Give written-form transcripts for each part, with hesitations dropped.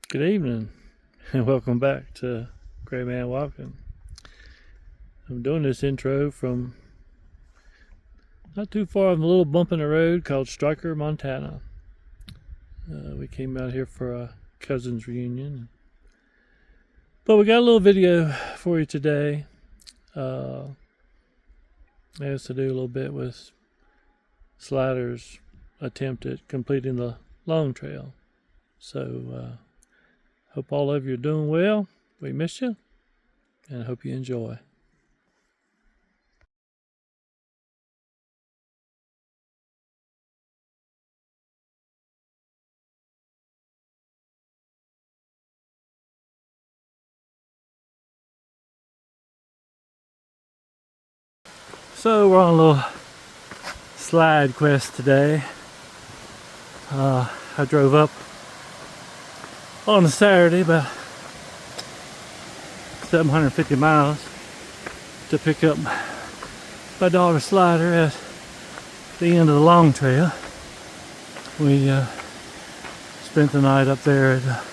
Good evening, and welcome back to Gray Man Walking. I'm doing this intro from not too far of a little bump in the road called Stryker, Montana. We came out here for a cousin's reunion, but we got a little video for you today. It has to do a little bit with Slider's attempt at completing the long trail. So hope all of you are doing well. We miss you, and I hope you enjoy. So we're on a little slide quest today. I drove up on a Saturday about 750 miles to pick up my daughter Slider at the end of the long trail. We spent the night up there at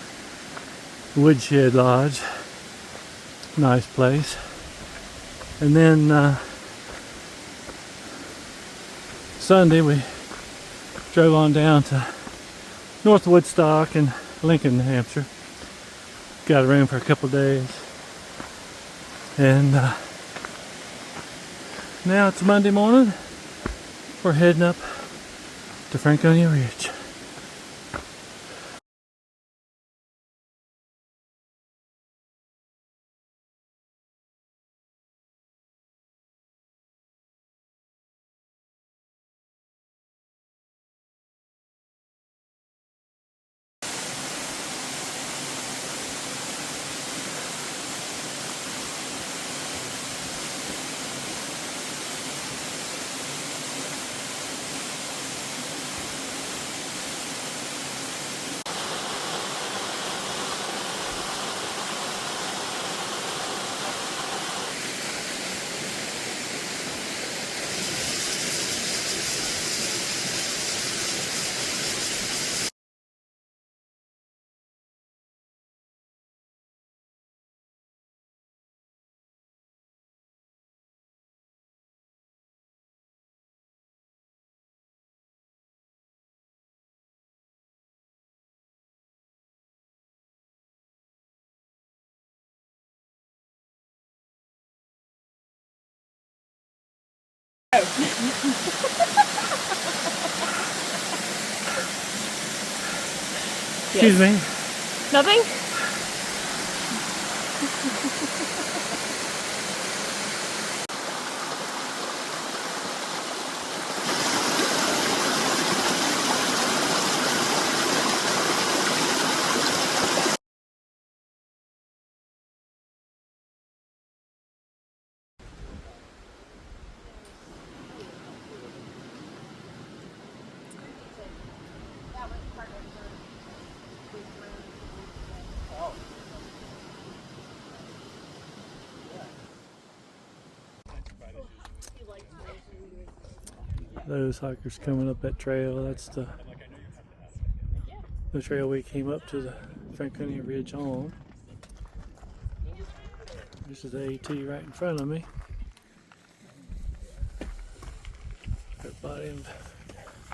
Woodshed Lodge. Nice place. And then Sunday we drove on down to North Woodstock and Lincoln, New Hampshire. Got a room for a couple of days. And now it's Monday morning. We're heading up to Franconia Ridge. Excuse me. Nothing? Those hikers coming up that trail, that's the trail we came up to the Franconia Ridge on. This is the AT right in front of me. Everybody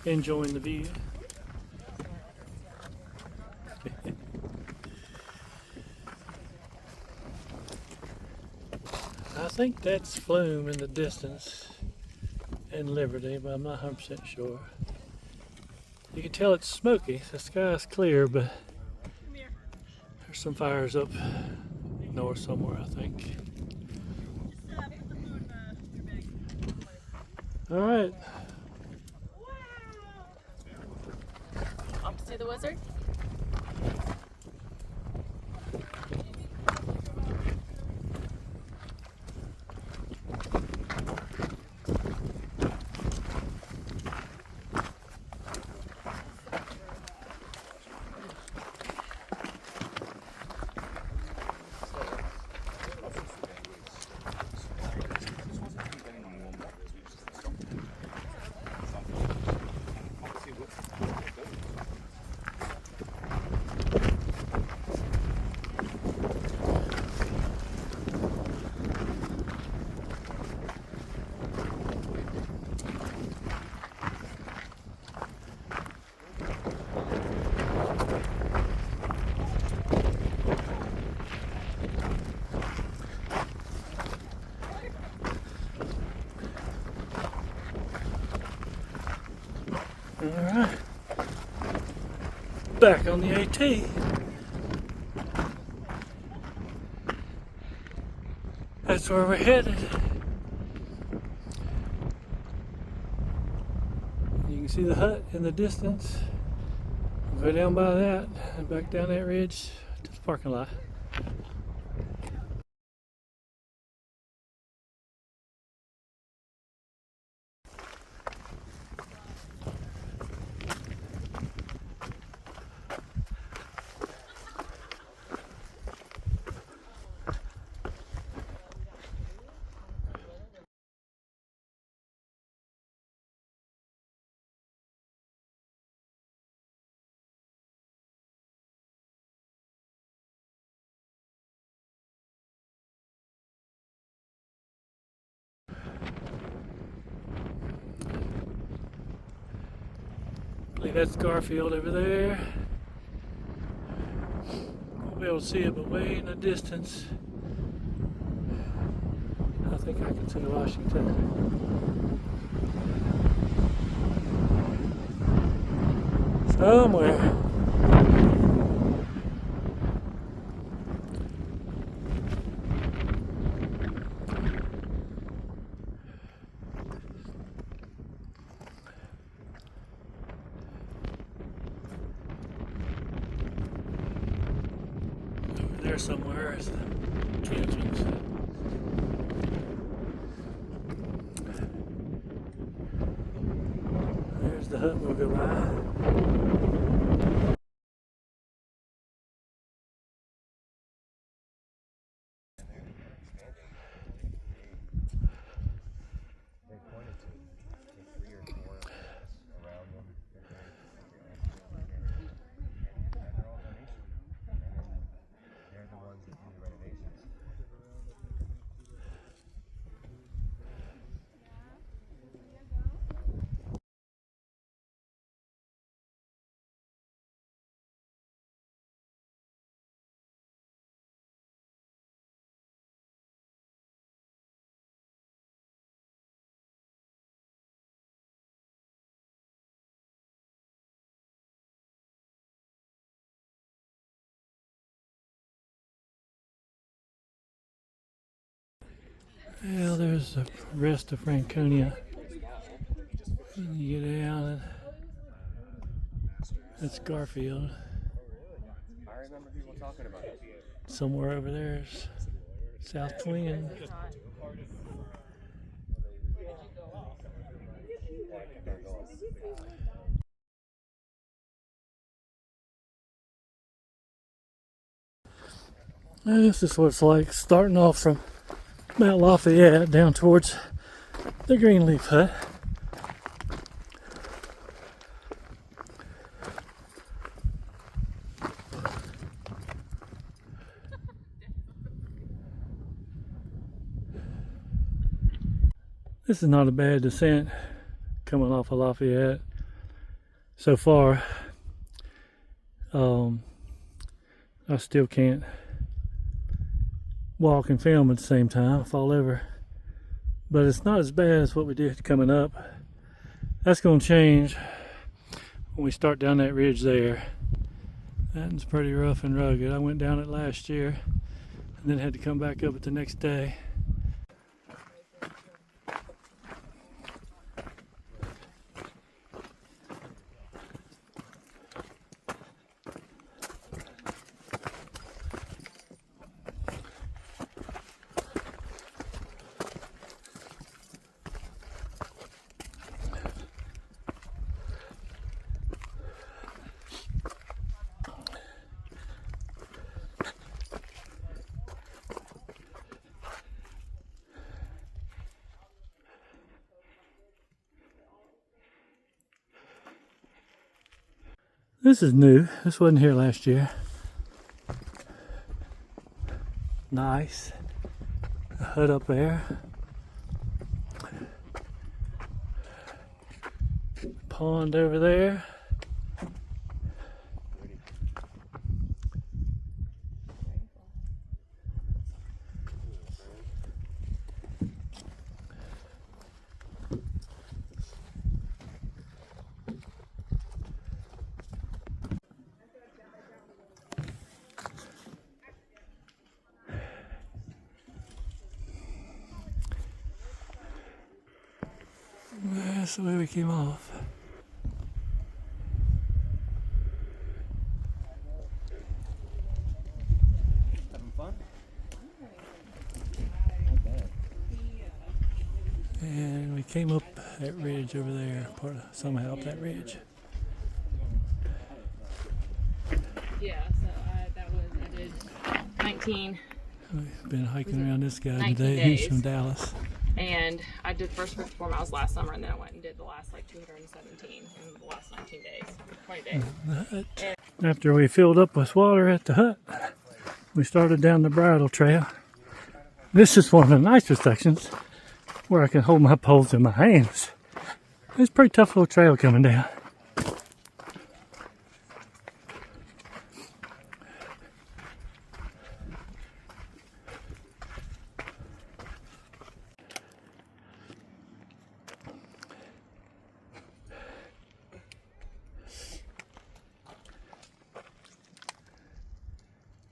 enjoying the view. I think that's Flume in the distance and Liberty, but I'm not 100% sure. You can tell it's smoky. The sky's clear, but there's some fires up north somewhere, I think. All right. Off to see the wizard? Alright. Back on the AT. That's where we're headed. You can see the hut in the distance. We'll go down by that and back down that ridge to the parking lot. I believe that's Garfield over there. Won't be able to see it, but way in the distance, I think I can see Washington. Somewhere. Over there somewhere is the Cajuns. There's the hut we'll go by. Well, there's the rest of Franconia. And you get down, that's Garfield. I remember people talking about it. Somewhere over there is South Twin. And this is what it's like starting off from Mount Lafayette down towards the Greenleaf Hut. This is not a bad descent coming off of Lafayette so far. I still can't walk and film at the same time, fall over. But it's not as bad as what we did coming up. That's going to change when we start down that ridge there. That's pretty rough and rugged. I went down it last year and then had to come back up it the next day. This is new. This wasn't here last year. Nice. A hut up there. Pond over there. That's the way we came off. Having fun? And we came up that ridge over there, somehow up that ridge. Yeah, so I did 19, We've been hiking around this guy 19 today. He's days. from Dallas. and I did the first 54 miles last summer, and then I went and did the last like 217 in the last 19 days, 20 days. The hut. After we filled up with water at the hut, we started down the bridle trail. This is one of the nicer sections where I can hold my poles in my hands. It's a pretty tough little trail coming down.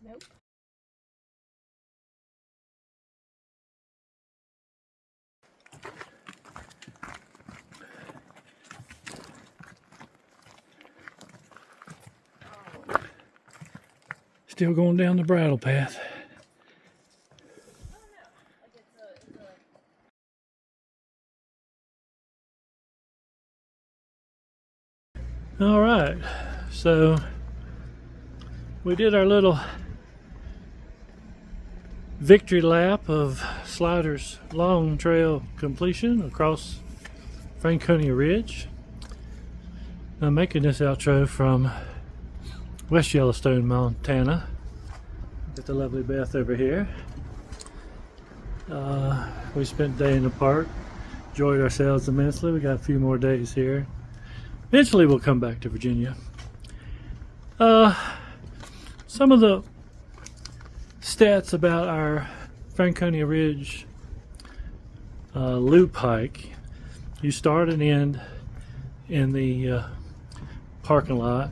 Nope. Still going down the bridle path. All right, so we did our little victory lap of Slider's long trail completion across Franconia Ridge. I'm making this outro from West Yellowstone, Montana. Got the lovely Beth over here. We spent a day in the park, enjoyed ourselves immensely. We got a few more days here. Eventually we'll come back to Virginia. Some of the stats about our Franconia Ridge loop hike. You start and end in the parking lot,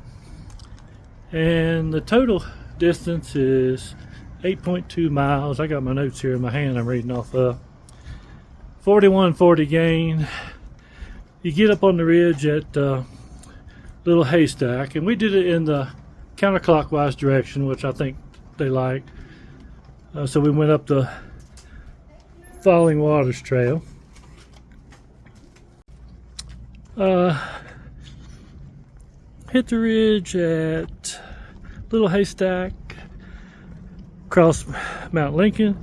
and the total distance is 8.2 miles. I got my notes here in my hand I'm reading off of. 4140 gain. You get up on the ridge at Little Haystack, and we did it in the counterclockwise direction, which I think they like. So we went up the Falling Waters Trail. Hit the ridge at Little Haystack, across Mount Lincoln,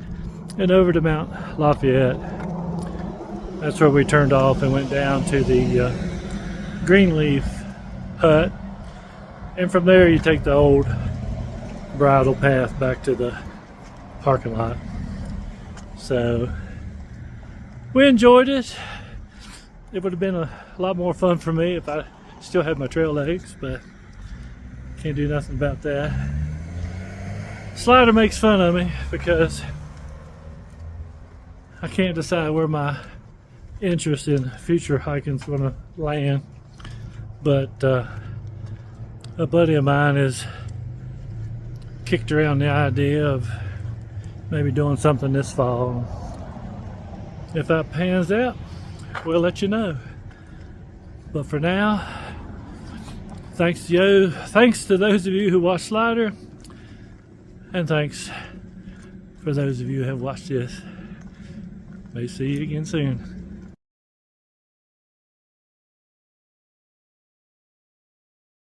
and over to Mount Lafayette. That's where we turned off and went down to the Greenleaf hut, and from there you take the old bridle path back to the parking lot. So we enjoyed it. It would have been a lot more fun for me if I still had my trail legs, but can't do nothing about that. Slider makes fun of me because I can't decide where my interest in future hiking is going to land, but a buddy of mine has kicked around the idea of maybe doing something this fall. If that pans out, we'll let you know. But for now, thanks to those of you who watched Slider, and thanks for those of you who have watched this. May see you again soon.